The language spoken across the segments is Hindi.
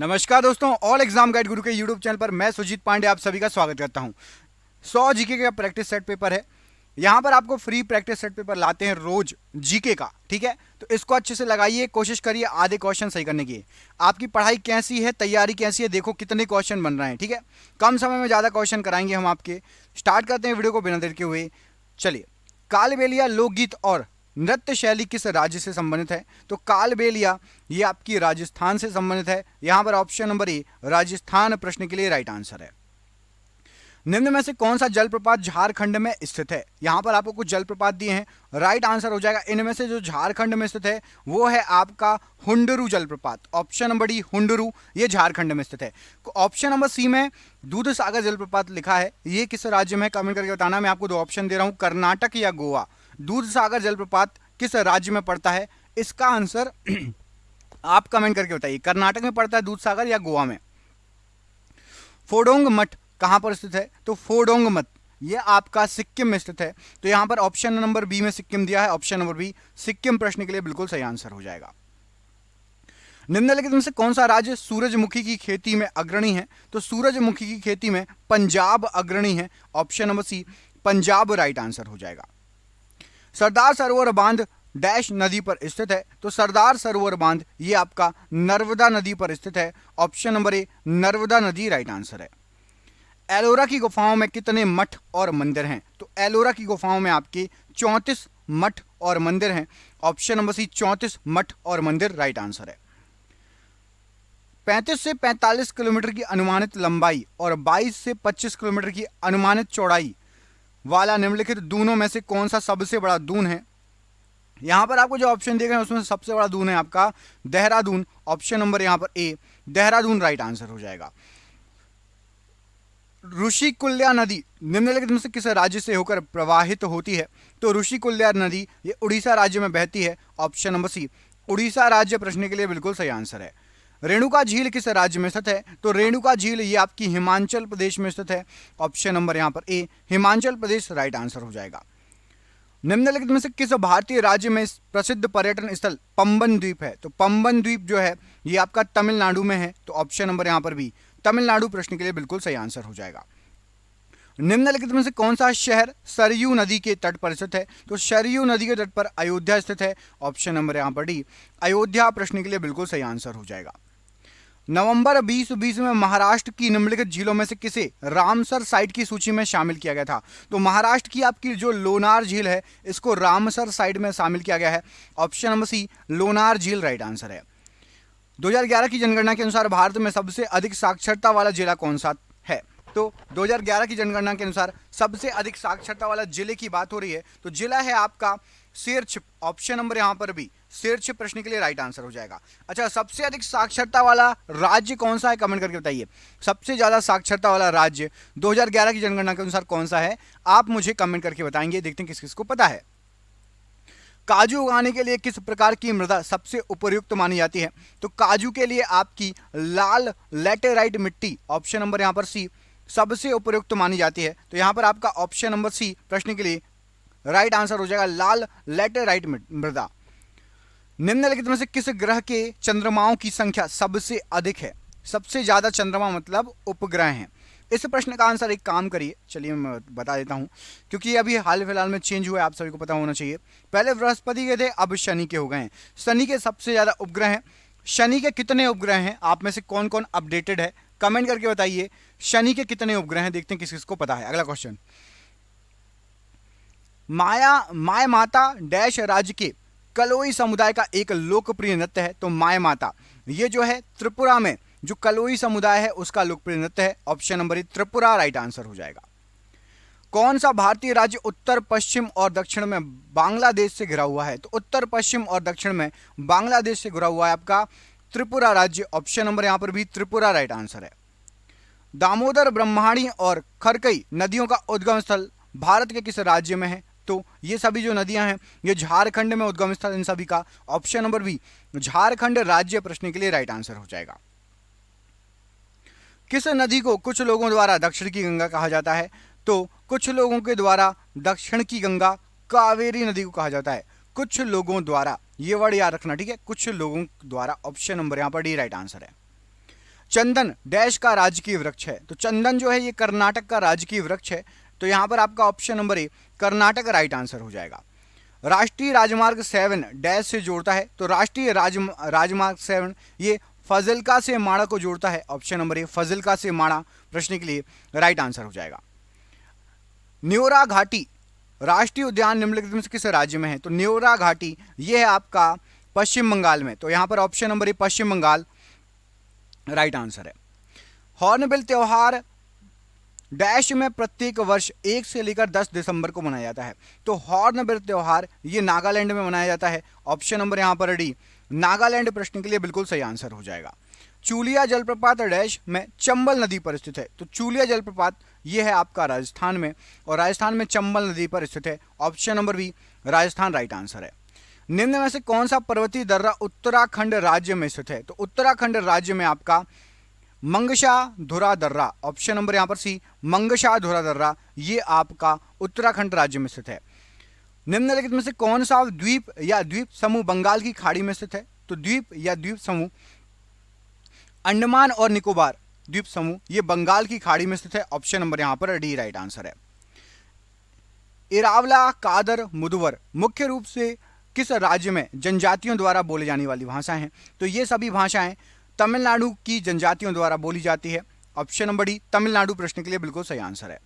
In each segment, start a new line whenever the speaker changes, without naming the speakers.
नमस्कार दोस्तों, ऑल एग्जाम गाइड गुरु के यूट्यूब चैनल पर मैं सुजीत पांडे आप सभी का स्वागत करता हूं। 100 जीके का प्रैक्टिस सेट पेपर है। यहां पर आपको फ्री प्रैक्टिस सेट पेपर लाते हैं रोज जीके का, ठीक है। तो इसको अच्छे से लगाइए, कोशिश करिए आधे क्वेश्चन सही करने की। आपकी पढ़ाई कैसी है, तैयारी कैसी है, देखो कितने क्वेश्चन बन रहे हैं, ठीक है। कम समय में ज्यादा क्वेश्चन कराएंगे हम आपके। स्टार्ट करते हैं वीडियो को बिना देर के हुए। चलिए, कालबेलिया लोकगीत और नृत्य शैली किस राज्य से संबंधित है? तो कालबेलिया ये आपकी राजस्थान से संबंधित है। यहां पर ऑप्शन नंबर ए राजस्थान प्रश्न के लिए राइट आंसर है। निम्न में से कौन सा जलप्रपात झारखंड में स्थित है? यहां पर आपको कुछ जलप्रपात दिए हैं, राइट आंसर हो जाएगा इनमें से जो झारखंड में स्थित है वो है आपका हुंडरू जलप्रपात। ऑप्शन नंबर डी हुंडरू, ये झारखंड में स्थित है। ऑप्शन नंबर सी में दूध सागर जलप्रपात लिखा है, ये किस राज्य में है? कमेंट करके बताना। मैं आपको दो ऑप्शन दे रहा हूं, कर्नाटक या गोवा। दूध सागर जलप्रपात किस राज्य में पड़ता है? इसका आंसर आप कमेंट करके बताइए, कर्नाटक में पड़ता है दूध सागर या गोवा में? फोडोंग मठ कहां पर स्थित है? तो फोडोंग मठ ये आपका सिक्किम में स्थित है। तो यहां पर ऑप्शन नंबर बी में सिक्किम दिया है, ऑप्शन नंबर बी सिक्किम प्रश्न के लिए बिल्कुल सही आंसर हो जाएगा। निम्नलिखित में से कौन सा राज्य सूरजमुखी की खेती में अग्रणी है? तो सूरजमुखी की खेती में पंजाब अग्रणी है। Option number C Punjab right answer हो जाएगा। सरदार सरोवर बांध डैश नदी पर स्थित है? तो सरदार सरोवर बांध ये आपका नर्मदा नदी पर स्थित है। ऑप्शन नंबर ए नर्मदा नदी राइट आंसर है। एलोरा की गुफाओं में कितने मठ और मंदिर हैं? तो एलोरा की गुफाओं में आपके 34 मठ और मंदिर हैं। ऑप्शन नंबर सी 34 मठ और मंदिर राइट आंसर है। 35 से 45 किलोमीटर की अनुमानित लंबाई और 22 से 25 किलोमीटर की अनुमानित चौड़ाई वाला निम्नलिखित दूनों में से कौन सा सबसे बड़ा दून है? यहां पर आपको जो ऑप्शन दिए गए हैं उसमें से सबसे बड़ा दून है आपका देहरादून। ऑप्शन नंबर यहां पर ए देहरादून राइट आंसर हो जाएगा। ऋषिकुल्या नदी निम्नलिखित में से किस राज्य से होकर प्रवाहित होती है? तो ऋषिकुल्या नदी ये उड़ीसा राज्य में बहती है। ऑप्शन नंबर सी उड़ीसा राज्य प्रश्न के लिए बिल्कुल सही आंसर है। रेणुका झील किस राज्य में स्थित है? तो रेणुका झील ये आपकी हिमाचल प्रदेश में स्थित है। ऑप्शन नंबर यहां पर ए हिमाचल प्रदेश राइट आंसर हो जाएगा। निम्नलिखित में से किस भारतीय राज्य में प्रसिद्ध पर्यटन स्थल पंबन द्वीप है? तो पंबन द्वीप जो है ये आपका तमिलनाडु में है। तो ऑप्शन नंबर यहां पर भी तमिलनाडु प्रश्न के लिए बिल्कुल सही आंसर हो जाएगा। निम्नलिखित में से कौन सा शहर सरयू नदी के तट पर स्थित है? तो सरयू नदी के तट पर अयोध्या स्थित है। ऑप्शन नंबर यहां पर डी अयोध्या प्रश्न के लिए बिल्कुल सही आंसर हो जाएगा। नवंबर 2020 में महाराष्ट्र की निम्नलिखित झीलों में से किसे रामसर साइट की सूची में शामिल किया गया था? तो महाराष्ट्र की आपकी जो लोनार झील है इसको रामसर साइट में शामिल किया गया है। ऑप्शन नंबर सी लोनार झील राइट आंसर है। 2011 की जनगणना के अनुसार भारत में सबसे अधिक साक्षरता वाला जिला कौन सा है? तो 2011 की जनगणना के अनुसार सबसे अधिक साक्षरता वाला जिले की बात हो रही है तो जिला है आपका सिरछ। ऑप्शन नंबर यहां पर भी सिरछ प्रश्न के लिए राइट आंसर हो जाएगा। अच्छा, सबसे अधिक साक्षरता वाला राज्य कौन सा है? कमेंट करके बताइए। सबसे ज्यादा साक्षरता वाला राज्य 2011 की जनगणना के अनुसार कौन सा है? आप मुझे कमेंट करके बताएंगे, देखते हैं किस किस को पता है। काजू उगाने के लिए किस प्रकार की मृदा सबसे उपयुक्त मानी जाती है? तो काजू के लिए आपकी लाल लैटेराइट मिट्टी ऑप्शन नंबर यहां पर सी सबसे उपयुक्त मानी जाती है। तो यहां पर आपका ऑप्शन नंबर सी प्रश्न के लिए राइट आंसर हो जाएगा, लाल लैटेराइट मृदा। निम्नलिखित में से किस ग्रह के चंद्रमाओं की संख्या सबसे अधिक है? सबसे ज्यादा चंद्रमा मतलब उपग्रह हैं। इस प्रश्न का आंसर एक काम करिए, चलिए मैं बता देता हूं क्योंकि अभी हाल फिलहाल में चेंज हुआ है, आप सभी को पता होना चाहिए। पहले बृहस्पति के थे, अब शनि के हो गए हैं। शनि के सबसे ज्यादा उपग्रह हैं। शनि के कितने उपग्रह हैं? आप में से कौन कौन अपडेटेड है कमेंट करके बताइए। शनि के कितने उपग्रह हैं, देखते हैं किस किसको पता है। अगला क्वेश्चन, माय माता डैश राज्य के कलोई समुदाय का एक लोकप्रिय नृत्य है। तो माय माता ये जो है त्रिपुरा में जो कलोई समुदाय है उसका लोकप्रिय नृत्य है। ऑप्शन नंबर ए त्रिपुरा राइट आंसर हो जाएगा। कौन सा भारतीय राज्य उत्तर पश्चिम और दक्षिण में बांग्लादेश से घिरा हुआ है? तो उत्तर पश्चिम और दक्षिण में बांग्लादेश से घिरा हुआ है आपका त्रिपुरा राज्य। ऑप्शन नंबर यहां पर भी त्रिपुरा राइट आंसर है। दामोदर, ब्रह्मणी और खरकई नदियों का उद्गम स्थल भारत के किस राज्य में है? तो ये सभी जो नदियां हैं ये झारखंड में उद्गम स्थल इन सभी का। ऑप्शन नंबर बी झारखंड राज्य प्रश्न के लिए राइट आंसर हो जाएगा। किस नदी को कुछ लोगों द्वारा दक्षिण की गंगा कहा जाता है? तो कुछ लोगों के द्वारा दक्षिण की गंगा कावेरी नदी को कहा जाता है। कुछ लोगों द्वारा, ये वर्ड याद रखना, ठीक है, कुछ लोगों द्वारा। ऑप्शन नंबर यहां पर डी राइट आंसर है। चंदन डैश का राजकीय वृक्ष है, तो चंदन जो है ये कर्नाटक का राजकीय वृक्ष है, तो यहां पर आपका ऑप्शन नंबर ए कर्नाटक राइट आंसर हो जाएगा। राष्ट्रीय राजमार्ग 7 डैश से जोड़ता है, तो राष्ट्रीय राजमार्ग 7 ये फजलका से माड़ा को जोड़ता है, ऑप्शन नंबर ए फजलका से माड़ा प्रश्न के लिए राइट आंसर हो जाएगा। न्योरा घाटी राष्ट्रीय उद्यान निम्नलिखित में से किस राज्य में है, तो न्योरा घाटी ये है आपका पश्चिम बंगाल में, तो यहां पर option number A Paschim Bangal right answer है। हॉर्नबिल त्योहार डैश में प्रत्येक वर्ष 1 से लेकर 10 दिसंबर को मनाया जाता है, तो हॉर्नबिल त्योहार ये नागालैंड में मनाया जाता है, ऑप्शन नंबर यहां पर डी नागालैंड प्रश्न के लिए बिल्कुल सही आंसर हो जाएगा। चूलिया जलप्रपात डैश में चंबल नदी पर स्थित है, तो चूलिया जलप्रपात ये है आपका राजस्थान में, और राजस्थान में चंबल नदी पर स्थित है, option number B Rajasthan right answer है। निम्न में से कौन सा पर्वतीय दर्रा उत्तराखंड राज्य में स्थित है, तो उत्तराखंड राज्य में आपका मंगशाधुरा दर्रा, ऑप्शन नंबर यहां पर सी मंगशाधुरा दर्रा ये आपका उत्तराखंड राज्य में स्थित है। निम्नलिखित में से कौन सा द्वीप या द्वीप समूह बंगाल की खाड़ी में स्थित है, तो द्वीप या द्वीप समूह अंडमान और निकोबार द्वीप समूह ये बंगाल की खाड़ी में स्थित है, ऑप्शन नंबर यहां पर डी राइट आंसर है। इरावला कादर मुदवर मुख्य रूप से किस राज्य में जनजातियों द्वारा बोली जाने वाली भाषाएं हैं, तो ये सभी भाषाएं तमिलनाडु की जनजातियों द्वारा बोली जाती है, ऑप्शन नंबर डी तमिलनाडु प्रश्न के लिए बिल्कुल सही आंसर है।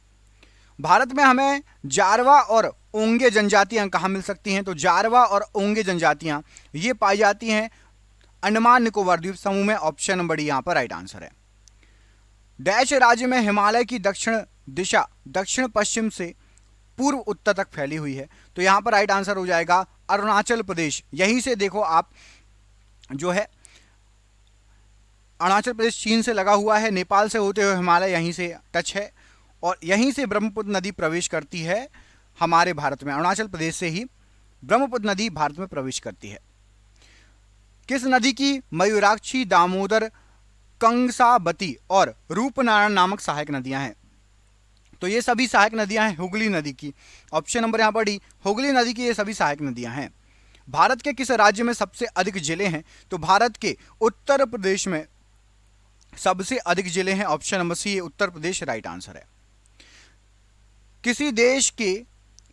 भारत में हमें जारवा और ओंगे जनजातियां कहाँ मिल सकती हैं, तो जारवा और ओंगे जनजातियां ये पाई जाती हैं अंडमान निकोबार द्वीप समूह में, ऑप्शन नंबर डी यहां पर राइट आंसर है। डैश राज्य में हिमालय की दक्षिण दिशा दक्षिण पश्चिम से पूर्व उत्तर तक फैली हुई है, तो यहां पर राइट आंसर हो जाएगा अरुणाचल प्रदेश। यहीं से देखो आप जो है अरुणाचल प्रदेश चीन से लगा हुआ है, नेपाल से होते हुए हिमालय यहीं से टच है, और यहीं से ब्रह्मपुत्र नदी प्रवेश करती है हमारे भारत में, अरुणाचल प्रदेश से ही ब्रह्मपुत्र नदी भारत में प्रवेश करती है। किस नदी की मयूराक्षी, दामोदर, कंसाबती और रूपनारायण नामक सहायक नदियां हैं, तो ये सभी सहायक नदियां हैं हुगली नदी की, ऑप्शन नंबर यहां पर डी हुगली नदी की ये सभी सहायक नदियां हैं। भारत के किस राज्य में सबसे अधिक जिले हैं, तो भारत के उत्तर प्रदेश में सबसे अधिक जिले हैं, ऑप्शन नंबर सी उत्तर प्रदेश राइट आंसर है। किसी देश के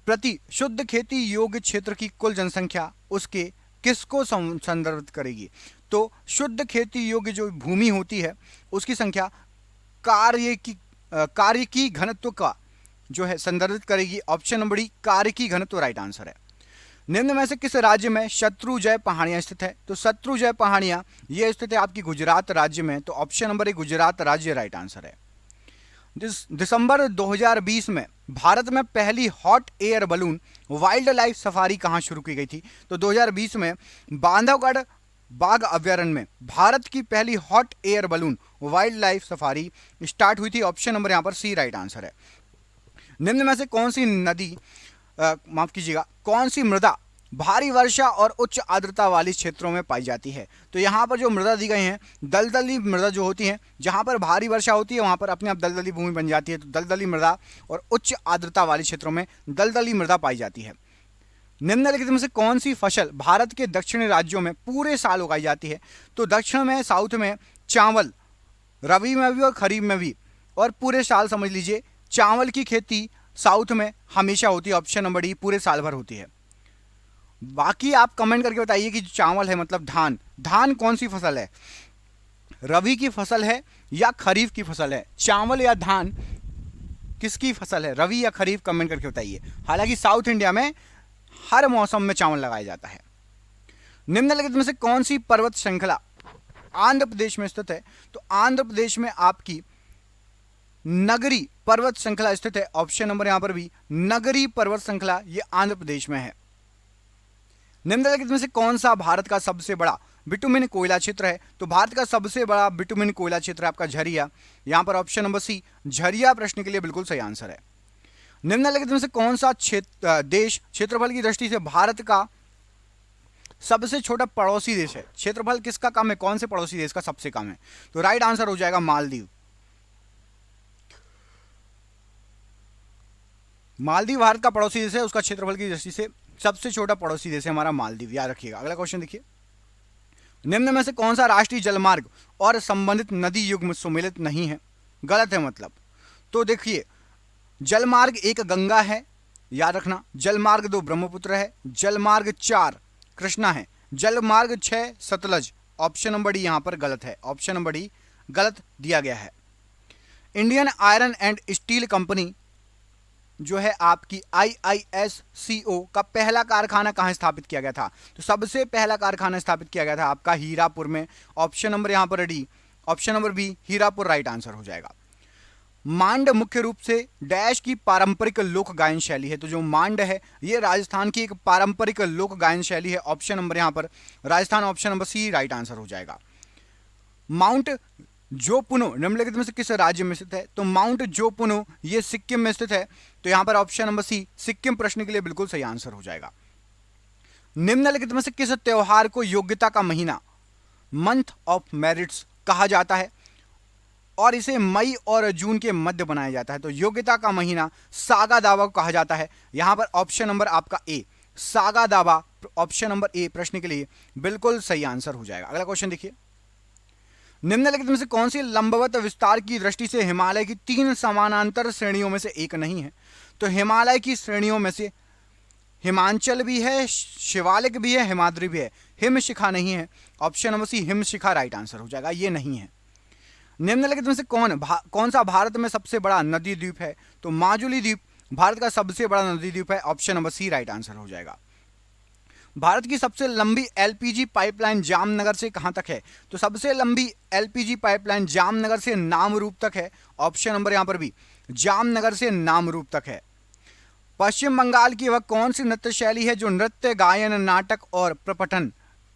प्रति शुद्ध खेती योग्य क्षेत्र की कुल जनसंख्या उसके किसको संदर्भित करेगी, तो शुद्ध खेती योग्य जो भूमि होती है उसकी संख्या कार्य की घनत्व का जो है संदर्भित करेगी, ऑप्शन नंबर डी कार्य की घनत्व राइट आंसर है। निम्न में से किस राज्य में शत्रुंजय पहाड़ियां स्थित है, तो शत्रुंजय पहाड़ियां ये स्थित है आपकी गुजरात राज्य में, तो ऑप्शन नंबर ए गुजरात राज्य राइट आंसर है। दिसंबर 2020 में भारत में पहली hot air balloon wild life safari कहां शुरू की गई थी, तो 2020 में बांधवगढ़ बाघ अभ्यारण्य में भारत की पहली hot air balloon wild life safari start हुई थी, ऑप्शन नंबर यहां पर सी राइट आंसर है। निम्न में से कौन सी नदी माफ कीजिएगा कौन सी मृदा भारी वर्षा और उच्च आर्द्रता वाली क्षेत्रों में पाई जाती है, तो यहाँ पर जो मृदा दी गई हैं दलदली मृदा जो होती हैं, जहाँ पर भारी वर्षा होती है वहाँ पर अपने आप दलदली भूमि बन जाती है, तो दलदली मृदा और उच्च आर्द्रता वाली क्षेत्रों में दलदली मृदा पाई जाती है। निम्नलिखित में से कौन सी फसल भारत के दक्षिणी राज्यों में पूरे साल उगाई जाती है, तो दक्षिण में साउथ में चावल रबी में भी और खरीफ में भी, और पूरे साल समझ लीजिए चावल की खेती साउथ में हमेशा होती है, ऑप्शन नंबर डी पूरे साल भर होती है। बाकी आप कमेंट करके बताइए कि चावल है मतलब धान, धान कौन सी फसल है, रबी की फसल है या खरीफ की फसल है, चावल या धान किसकी फसल है, रबी या खरीफ, कमेंट करके बताइए। हालांकि साउथ इंडिया में हर मौसम में चावल लगाया जाता है। निम्नलिखित में से कौन सी पर्वत श्रृंखला आंध्र प्रदेश में स्थित है, तो आंध्र प्रदेश में आपकी नगरी पर्वत श्रृंखला स्थित है, ऑप्शन नंबर यहां पर भी नगरी पर्वत श्रृंखला ये आंध्र प्रदेश में है। निम्नलिखित में से कौन सा भारत का सबसे बड़ा बिटुमिन कोयला क्षेत्र है, तो भारत का सबसे बड़ा बिटुमिन कोयला क्षेत्र है आपका झरिया, यहां पर ऑप्शन नंबर सी झरिया प्रश्न के लिए बिल्कुल सही आंसर है। निम्नलिखित में से कौन सा देश क्षेत्रफल की दृष्टि से भारत का सबसे छोटा पड़ोसी देश है, क्षेत्रफल किसका कम है, कौन से पड़ोसी देश का सबसे कम है, तो राइट आंसर हो जाएगा मालदीव। मालदीव भारत का पड़ोसी देश है, उसका क्षेत्रफल की दृष्टि से सबसे छोटा पड़ोसी देश है हमारा मालदीव, याद रखिएगा। अगला क्वेश्चन देखिए, निम्न में से कौन सा राष्ट्रीय जलमार्ग और संबंधित नदी युग्म सुमेलित नहीं है? गलत है मतलब। तो देखिए, जलमार्ग एक गंगा है, याद रखना। जलमार्ग 2 ब्रह्मपुत्र है। जलमार्ग 4 कृष्णा है। जलमार्ग 6 सतलज। ऑप्शन नंबर डी यहां पर गलत है। ऑप्शन नंबर डी गलत दिया गया है। Indian iron and steel company जो है आपकी IISCO का पहला कारखाना कहां स्थापित किया गया था? तो सबसे पहला कारखाना स्थापित किया गया था आपका हीरापुर में। ऑप्शन नंबर यहां पर D. Option number B Hirapur right answer हो जाएगा। मांड मुख्य रूप से डैश की पारंपरिक लोक गायन शैली है। तो जो मांड है ये राजस्थान की एक पारंपरिक लोक गायन शैली है। ऑप्शन नंबर यहां पर Rajasthan, option number C right answer हो जाएगा। माउंट जोपुनो निम्नलिखित में से किस राज्य में स्थित है? तो माउंट जोपुनो ये सिक्किम में स्थित है। तो यहां पर ऑप्शन नंबर सी सिक्किम प्रश्न के लिए बिल्कुल सही आंसर हो जाएगा। निम्नलिखित में से किस त्योहार को योग्यता का महीना, मंथ ऑफ मेरिट्स कहा जाता है और इसे मई और जून के मध्य बनाया जाता है? तो योग्यता का महीना सागा दावा को कहा जाता है। यहां पर ऑप्शन नंबर आपका ए सागा दावा, ऑप्शन नंबर ए प्रश्न के लिए बिल्कुल सही आंसर हो जाएगा। अगला क्वेश्चन देखिए, निम्नलिखित में से कौन सी लंबवत विस्तार की दृष्टि से हिमालय की 3 समानांतर श्रेणियों में से एक नहीं है? तो हिमालय की श्रेणियों में से हिमांचल भी है, शिवालिक भी है, हिमाद्री भी है, हिमशिखा नहीं है। ऑप्शन नंबर सी हिमशिखा राइट आंसर हो जाएगा, ये नहीं है। निम्नलिखित में से कौन सा भारत में सबसे बड़ा नदी द्वीप है? तो माजुली द्वीप भारत का सबसे बड़ा नदी द्वीप है। Option number C right answer हो जाएगा। भारत की सबसे लंबी LPG पाइपलाइन जामनगर से कहां तक है? तो सबसे लंबी LPG पाइपलाइन जामनगर से नामरूप तक है। ऑप्शन नंबर यहां पर भी जामनगर से नामरूप तक है। पश्चिम बंगाल की वह कौन सी नृत्य शैली है जो नृत्य, गायन, नाटक और प्रपठन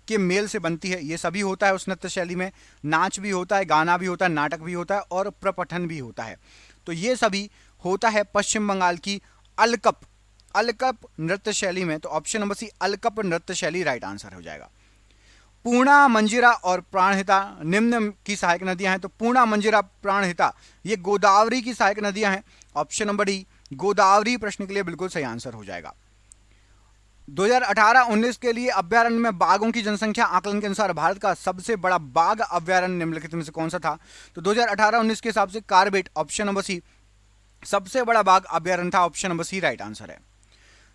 के मेल से बनती है? ये सभी होता है उस नृत्य शैली में, नाच भी होता है, गाना भी होता है, नाटक भी होता है और प्रपठन भी होता है। तो ये सभी होता है पश्चिम बंगाल की अलकप नृत्य शैली में। तो ऑप्शन नंबर सी अलकप नृत्य शैली राइट आंसर हो जाएगा। पूर्णा, मंजिरा और प्राणहिता निम्न की सहायक नदियां हैं। तो पूर्णा, मंजिरा, प्राणहिता ये गोदावरी की सहायक नदियां हैं। ऑप्शन नंबर डी गोदावरी प्रश्न के लिए बिल्कुल सही आंसर हो जाएगा। 2018-19 के लिए अभ्यारण्य में बाघों की जनसंख्या आकलन के अनुसार भारत का सबसे बड़ा बाघ अभ्यारण्य निम्नलिखित में से कौन सा था? तो 2018-19 के हिसाब से कार्बेट, ऑप्शन नंबर सी सबसे बड़ा बाघ अभ्यारण्य था। Option number C right answer है।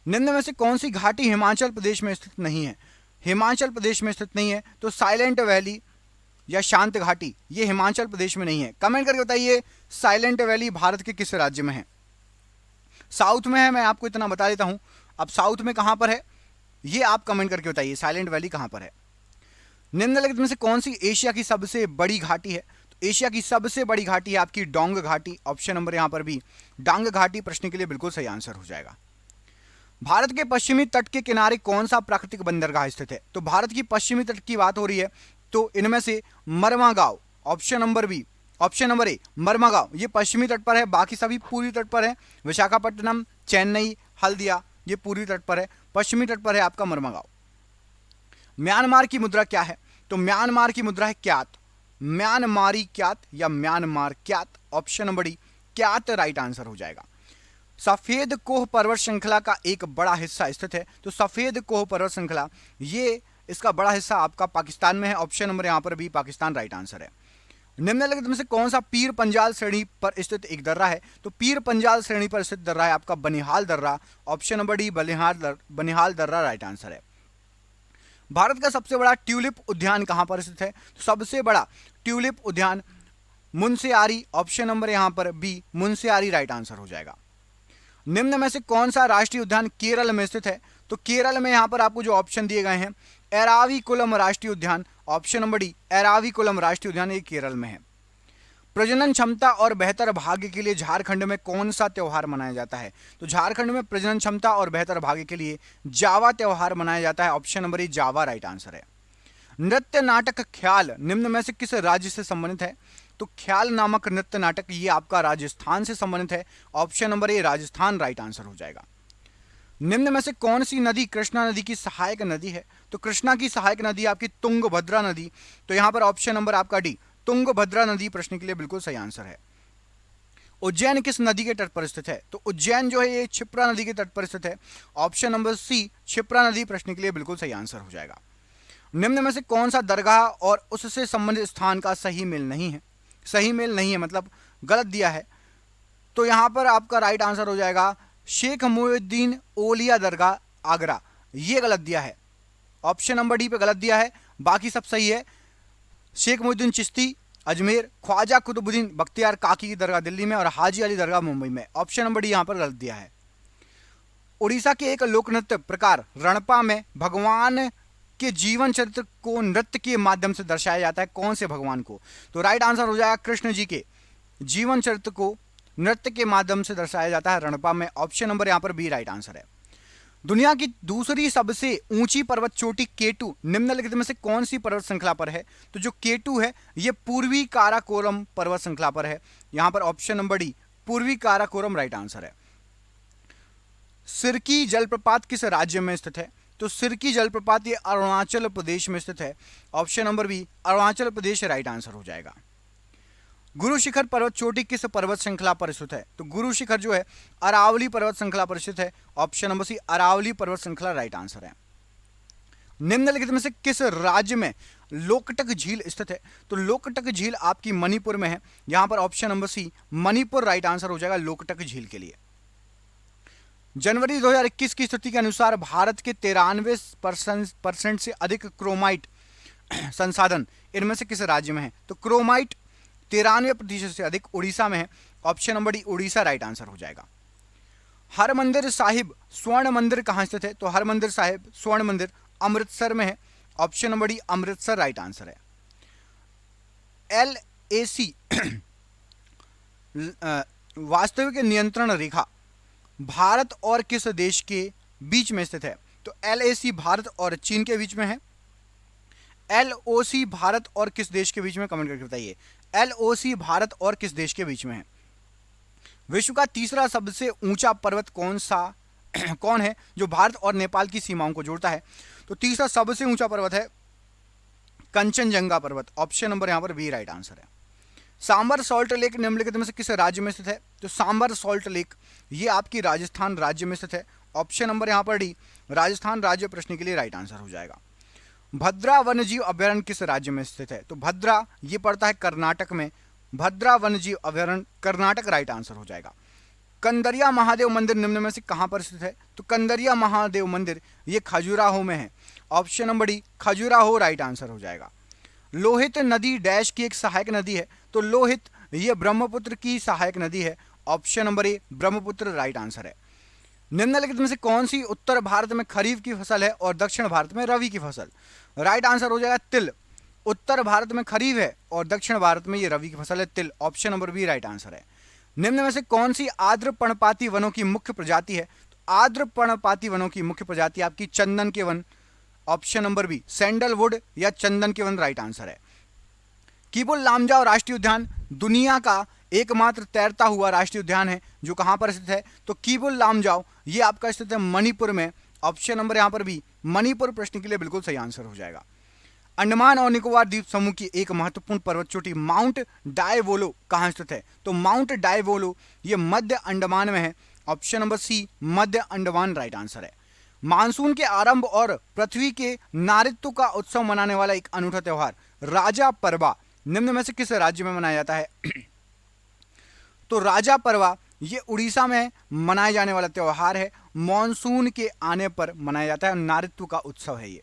निम्न में से कौन सी घाटी हिमाचल प्रदेश में स्थित नहीं है? हिमाचल प्रदेश में स्थित नहीं है। तो साइलेंट वैली या शांत घाटी ये हिमाचल प्रदेश में नहीं है। कमेंट करके बताइए साइलेंट वैली भारत के किस राज्य में है? साउथ में है, मैं आपको इतना बता देता हूं। अब साउथ में कहां पर है ये आप कमेंट करके बताइए, साइलेंट वैली कहां पर है। निम्नलिखित में से कौन सी एशिया की सबसे बड़ी घाटी है? तो एशिया की सबसे बड़ी घाटी है आपकी डोंग घाटी। ऑप्शन नंबर यहां पर भी डांग घाटी प्रश्न के लिए बिल्कुल सही आंसर हो जाएगा। भारत के पश्चिमी तट के किनारे कौन सा प्राकृतिक बंदरगाह स्थित है? तो भारत की पश्चिमी तट की बात हो रही है तो इनमें से Marmagao, option number B, option number A Marmagao ये पश्चिमी तट पर है, बाकी सभी पूर्वी तट पर है। विशाखापट्टनम, चेन्नई, हल्दिया ये पूर्वी तट पर है, पश्चिमी तट पर है आपका मरमागांव। म्यांमार की मुद्रा क्या है? तो म्यांमार की मुद्रा है क्यात, म्यांमारी क्यात या Myanmar क्यात। Option number D क्यात right answer हो जाएगा। सफेद कोह पर्वत श्रृंखला का एक बड़ा हिस्सा स्थित है। तो सफेद कोह पर्वत श्रृंखला ये इसका बड़ा हिस्सा आपका पाकिस्तान में है। ऑप्शन नंबर यहां पर भी पाकिस्तान राइट आंसर है। निम्नलिखित में से कौन सा पीर पंजाल श्रेणी पर स्थित एक दर्रा है? तो पीर पंजाल श्रेणी पर स्थित दर्रा है आपका बनिहाल दर्रा। ऑप्शन नंबर डी बनिहाल दर्रा राइट आंसर है। भारत का सबसे बड़ा ट्यूलिप उद्यान कहां पर स्थित है? तो सबसे बड़ा ट्यूलिप उद्यान मुंशियारी, ऑप्शन नंबर यहां पर बी मुंशियारी राइट आंसर हो जाएगा। निम्न में से कौन सा राष्ट्रीय उद्यान केरल में स्थित है? तो केरल में यहां पर आपको जो ऑप्शन दिए गए हैं एराविकुलम राष्ट्रीय उद्यान, ऑप्शन नंबर डी एराविकुलम राष्ट्रीय उद्यान ये केरल में है। प्रजनन क्षमता और बेहतर भाग्य के लिए झारखंड में कौन सा त्योहार मनाया जाता है? तो झारखंड में प्रजनन क्षमता और बेहतर भाग्य के लिए जावा त्योहार मनाया जाता है। ऑप्शन नंबर ए जावा राइट आंसर है। नृत्य नाटक ख्याल निम्न में से किस राज्य से संबंधित है? तो ख्याल नामक नृत्य नाटक ये आपका राजस्थान से संबंधित है। ऑप्शन नंबर ए राजस्थान राइट आंसर हो जाएगा। निम्न में से कौन सी नदी कृष्णा नदी की सहायक नदी है? तो कृष्णा की सहायक नदी आपकी तुंगभद्रा नदी। तो यहां पर ऑप्शन नंबर आपका डी तुंगभद्रा नदी प्रश्न के लिए बिल्कुल सही आंसर है। उज्जैन किस नदी के तट पर स्थित है? तो उज्जैन जो है ये क्षिप्रा नदी के तट पर स्थित है। ऑप्शन नंबर सी क्षिप्रा नदी प्रश्न के लिए बिल्कुल सही आंसर हो जाएगा। निम्न में से कौन सा दरगाह और उससे संबंधित स्थान का सही मेल नहीं है? सही मेल नहीं है मतलब गलत दिया है। तो यहां पर आपका राइट आंसर हो जाएगा शेख मोहिउद्दीन औलिया दरगाह आगरा, ये गलत दिया है। ऑप्शन नंबर डी पे गलत दिया है, बाकी सब सही है। शेख मोहिउद्दीन चिश्ती अजमेर, ख्वाजा कुतुबुद्दीन बख्तियार काकी की दरगाह दिल्ली में और हाजी अली दरगाह मुंबई में। ऑप्शन नंबर डी यहां पर गलत दिया है। उड़ीसा के एक लोक नृत्य प्रकार रणपा में भगवान के जीवन चरित्र को नृत्य के माध्यम से दर्शाया जाता है, कौन से भगवान को? तो राइट आंसर हो जाएगा कृष्ण जी के जीवन चरित्र को नृत्य के माध्यम से दर्शाया जाता है रणपा में। ऑप्शन नंबर यहां पर बी राइट आंसर है। दुनिया की दूसरी सबसे ऊंची पर्वत चोटी केटू निम्नलिखित में से कौन सी पर्वत श्रृंखला पर है? तो जो केटू है यह पूर्वी काराकोरम पर्वत श्रृंखला पर है। यहां पर ऑप्शन नंबर डी पूर्वी काराकोरम राइट आंसर है। सिरकी जलप्रपात किस राज्य में स्थित है? तो सिरकी जलप्रपात ये अरुणाचल प्रदेश में स्थित है। Option number B Arunachal Pradesh right answer हो जाएगा। गुरु शिखर पर्वत चोटी किस पर्वत श्रृंखला पर स्थित है? तो गुरु शिखर जो है अरावली पर्वत श्रृंखला पर स्थित है। ऑप्शन नंबर सी अरावली पर्वत श्रृंखला राइट आंसर है। निम्नलिखित में से किस राज्य में लोकटक झील स्थित है? तो लोकटक झील आपकी मणिपुर में है। यहां पर option number C Manipur right answer हो जाएगा लोकटक झील के लिए। जनवरी 2021 की स्थिति के अनुसार भारत के 93% से अधिक क्रोमाइट संसाधन इनमें से किस राज्य में है? तो क्रोमाइट 93% से अधिक उड़ीसा में है। Option number D Orissa right answer हो जाएगा। हरमंदिर साहिब स्वर्ण मंदिर कहां स्थित है? तो हरमंदिर साहिब स्वर्ण मंदिर अमृतसर में है। Option number D Amritsar right answer है। LAC वास्तविक नियंत्रण रेखा भारत और किस देश के बीच में स्थित है? तो LAC भारत और चीन के बीच में है। LOC भारत और किस देश के बीच में? कमेंट करके बताइए। LOC भारत और किस देश के बीच में है? विश्व का तीसरा सबसे ऊंचा पर्वत कौन है जो भारत और नेपाल की सीमाओं को जोड़ता है? तो तीसरा सबसे ऊंचा पर्वत है कंचनजंगा पर्वत। ऑप्शन नंबर यहां पर बी राइट आंसर है। सांबर सॉल्ट लेक निम्नलिखित में से किस राज्य में स्थित है? तो सांबर सॉल्ट लेक ये आपकी राजस्थान राज्य में स्थित है। ऑप्शन नंबर यहां पर डी राजस्थान राज्य प्रश्न के लिए राइट आंसर हो जाएगा। भद्रा वन्यजीव अभयारण्य किस राज्य में स्थित है? तो भद्रा ये पड़ता है कर्नाटक में। भद्रा वन्यजीव अभयारण्य कर्नाटक राइट आंसर हो जाएगा। कंदरिया महादेव मंदिर निम्न में से कहां पर स्थित है? तो कंदरिया महादेव मंदिर ये खजुराहो में है। Option number D Khajuraho right answer हो जाएगा। लोहित नदी डैश की एक सहायक नदी है। तो लोहित ये ब्रह्मपुत्र की सहायक नदी है। ऑप्शन नंबर ए ब्रह्मपुत्र राइट आंसर है। निम्नलिखित में से कौन सी उत्तर भारत में खरीफ की फसल है और दक्षिण भारत में रबी की फसल? राइट आंसर हो जाएगा तिल। उत्तर भारत में खरीफ है और दक्षिण भारत में ये रबी की फसल है तिल। Option number B right answer है। निम्न में से कौन सी आर्द्र पर्णपाती वनों की मुख्य प्रजाति है? तो आर्द्र पर्णपाती वनों की मुख्य प्रजाति आपकी चंदन के वन। ऑप्शन नंबर बी सैंडलवुड या चंदन के वन राइट आंसर है। किबुल लामजाओ राष्ट्रीय उद्यान दुनिया का एकमात्र तैरता हुआ राष्ट्रीय उद्यान है जो कहां पर स्थित है? तो किबुल लामजाओ ये आपका स्थित है मणिपुर में। ऑप्शन नंबर यहां पर भी मणिपुर प्रश्न के लिए बिल्कुल सही आंसर हो जाएगा। अंडमान और निकोबार द्वीप समूह की एक महत्वपूर्ण पर्वत चोटी माउंट डायवोलो कहां स्थित है? तो माउंट डायवोलो ये मध्य अंडमान में है। ऑप्शन नंबर सी मध्य अंडमान राइट आंसर है। मानसून के आरंभ और पृथ्वी के नारित्व का उत्सव मनाने वाला एक अनूठा त्यौहार राजा परवा निम्न में से किस राज्य में मनाया जाता है? तो राजा परवा ये उड़ीसा में मनाए जाने वाला त्यौहार है। मॉनसून के आने पर मनाया जाता है, नारित्व का उत्सव है ये।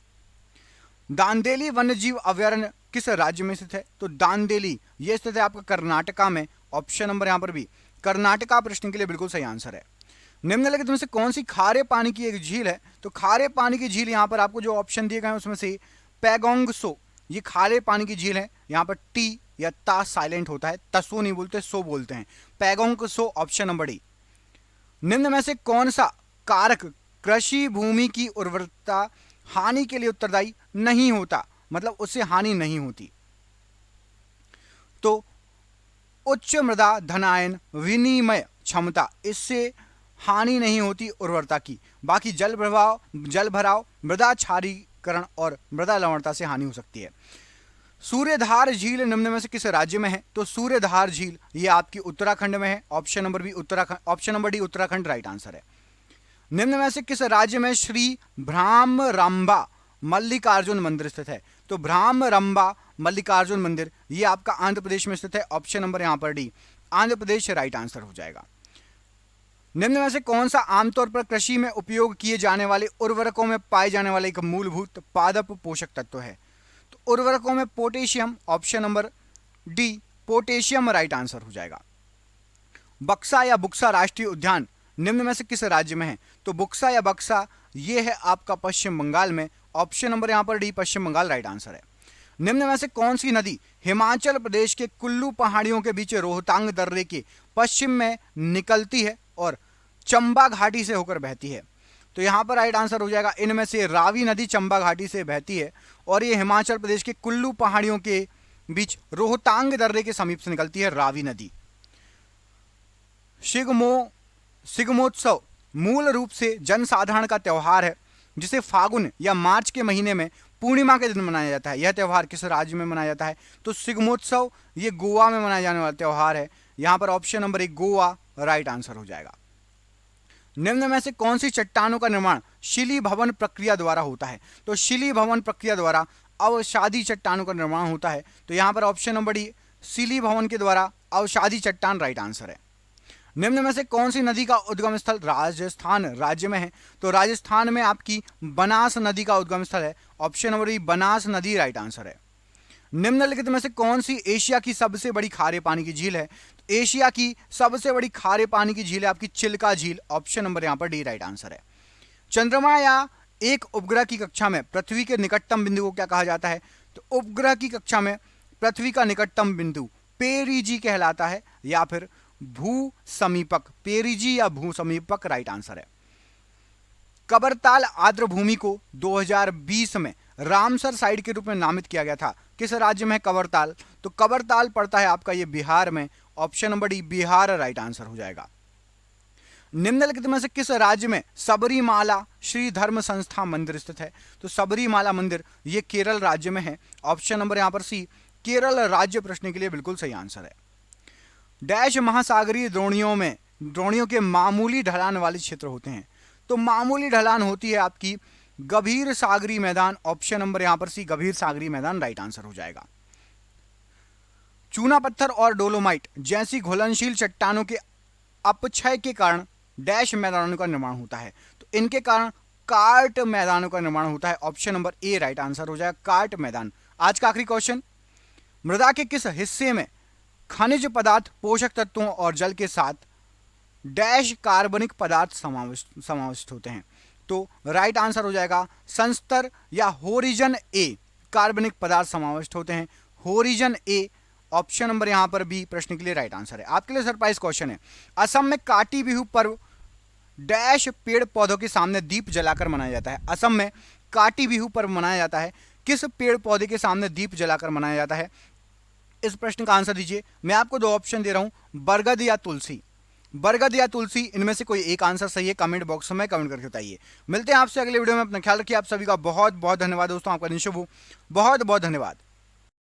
दांदेली वन्यजीव अभयारण्य किस राज्य में स्थित है? तो दांदेली ये स्थित है आपका कर्नाटका में। ऑप्शन नंबर यहां पर भी कर्नाटका प्रश्न के लिए बिल्कुल सही आंसर है। निम्नलिखित में से कौन सी खारे पानी की एक झील है? तो खारे पानी की झील यहां पर आपको जो ऑप्शन दिए गए हैं उसमें से पैगोंग सो ये खारे पानी की झील है। यहां पर टी या ता साइलेंट होता है, तसो नहीं बोलते, सो बोलते हैं। Pangong so option number D. निम्न में से कौन सा कारक कृषि भूमि की उर्वरता हानि के लिए उत्तरदायी नहीं होता, मतलब उससे हानि नहीं होती? तो उच्च मृदा धनायन विनिमय क्षमता, इससे हानि नहीं होती उर्वरता की। बाकी जल भराव मृदा क्षारीकरण और मृदा लवणता से हानि हो सकती है। सूर्यधार झील निम्न में से किस राज्य में है? तो सूर्यधार झील ये आपकी उत्तराखंड में है। Option number B Uttarakhand, option number D Uttarakhand right answer है। निम्न में से किस राज्य में श्री भ्रामरांबा मल्लिकार्जुन मंदिर स्थित है? तो भ्रामरंबा मल्लिकार्जुन मंदिर ये आपका आंध्र प्रदेश में स्थित है। ऑप्शन नंबर यहां पर D, Andhra Pradesh right answer हो जाएगा। निम्न में से कौन सा आमतौर पर कृषि में उपयोग किए जाने वाले उर्वरकों में पाए जाने वाले एक मूलभूत पादप पोषक तत्व है? तो उर्वरकों में potassium, option number D potassium right answer हो जाएगा। बक्सा या बुक्सा राष्ट्रीय उद्यान निम्न में से किस राज्य में है? तो बुक्सा या बक्सा ये है आपका पश्चिम बंगाल में। ऑप्शन नंबर यहां पर डी पश्चिम बंगाल राइट आंसर है। निम्न में से कौन सी नदी हिमाचल प्रदेश के कुल्लू पहाड़ियों के बीच रोहतांग दर्रे के पश्चिम में निकलती है और चंबा घाटी से होकर बहती है? तो यहां पर राइट आंसर हो जाएगा इनमें से रावी नदी चंबा घाटी से बहती है और ये हिमाचल प्रदेश के कुल्लू पहाड़ियों के बीच रोहतांग दर्रे के समीप से निकलती है रावी नदी। शिग्मोत्सव मूल रूप से जनसाधारण का त्यौहार है जिसे फागुन या मार्च के महीने में पूर्णिमा के दिन मनाया जाता है। यह त्यौहार किस राज्य में मनाया जाता है? तो शिग्मोत्सव ये गोवा में मनाया जाने वाला त्यौहार है। यहां पर ऑप्शन नंबर एक गोवा राइट आंसर हो जाएगा। निम्न में से कौन सी चट्टानों का निर्माण शिली भवन प्रक्रिया द्वारा होता है? तो शिली भवन प्रक्रिया द्वारा अवसादी चट्टानों का निर्माण होता है। तो यहां पर ऑप्शन नंबर डी शिली भवन के द्वारा अवसादी चट्टान राइट आंसर है। निम्न में से कौन सी नदी का उद्गम स्थल राजस्थान राज्य में है? तो राजस्थान में आपकी बनास नदी का उद्गम स्थल है। ऑप्शन नंबर डी बनास नदी राइट आंसर है। निम्नलिखित में से कौन सी एशिया की सबसे बड़ी खारे पानी की झील है? तो एशिया की सबसे बड़ी खारे पानी की झील है आपकी चिल्का झील। ऑप्शन नंबर यहां पर डी राइट आंसर है। चंद्रमा या एक उपग्रह की कक्षा में पृथ्वी के निकटतम बिंदु को क्या कहा जाता है? तो उपग्रह की कक्षा में पृथ्वी का निकटतम बिंदु पेरिजी कहलाता है या फिर भू समीपक, पेरिजी या भू समीपक राइट आंसर है। कबरताल आर्द्र भूमि को 2020 में रामसर साइट के रूप में नामित किया गया था। किस राज्य में है कबरताल? तो कबरताल पड़ता है आपका ये बिहार में। Option number D Bihar right answer हो जाएगा। निम्नलिखित में से किस राज्य में सबरीमाला श्री धर्म संस्था मंदिर स्थित है? तो सबरीमाला मंदिर ये केरल राज्य में है। ऑप्शन नंबर यहां पर सी केरल राज्य प्रश्न के लिए बिल्कुल सही आंसर है। डैश महासागरीय द्रोणियों के मामूली ढलान वाले क्षेत्र होते हैं? तो मामूली ढलान होती है आपकी गंभीर सागरी मैदान। ऑप्शन नंबर यहां पर सी गंभीर सागरी मैदान राइट आंसर हो जाएगा। चूना पत्थर और डोलोमाइट जैसी घुलनशील चट्टानों के अपक्षय के कारण डैश मैदानों का निर्माण होता है? तो इनके कारण कार्ट मैदानों का निर्माण होता है। ऑप्शन नंबर ए राइट आंसर हो जाएगा कार्ट मैदान। आज का आखिरी क्वेश्चन, मृदा के किस हिस्से में खनिज पदार्थ, पोषक तत्वों और जल के साथ डैश कार्बनिक पदार्थ समाविष्ट होते हैं? तो राइट आंसर हो जाएगा संस्तर या होरिजन ए कार्बनिक पदार्थ समाविष्ट होते हैं। होरिजन ए ऑप्शन नंबर यहां पर बी प्रश्न के लिए राइट आंसर है। आपके लिए सरप्राइज क्वेश्चन है, असम में काटी बिहू पर्व डैश पेड़ पौधों के सामने दीप जलाकर मनाया जाता है? असम में काटी बिहू पर्व मनाया जाता है किस पेड़ पौधे के सामने दीप जलाकर मनाया जाता है? इस प्रश्न का आंसर दीजिए। मैं आपको दो ऑप्शन दे रहा हूं, बरगद या तुलसी। बरगद या तुलसी, इनमें से कोई एक आंसर सही है, कमेंट बॉक्स में कमेंट करके बताइए। मिलते हैं आपसे अगले वीडियो में। अपना ख्याल रखिए। आप सभी का बहुत बहुत धन्यवाद दोस्तों। आपका दिन शुभ हो। बहुत बहुत धन्यवाद।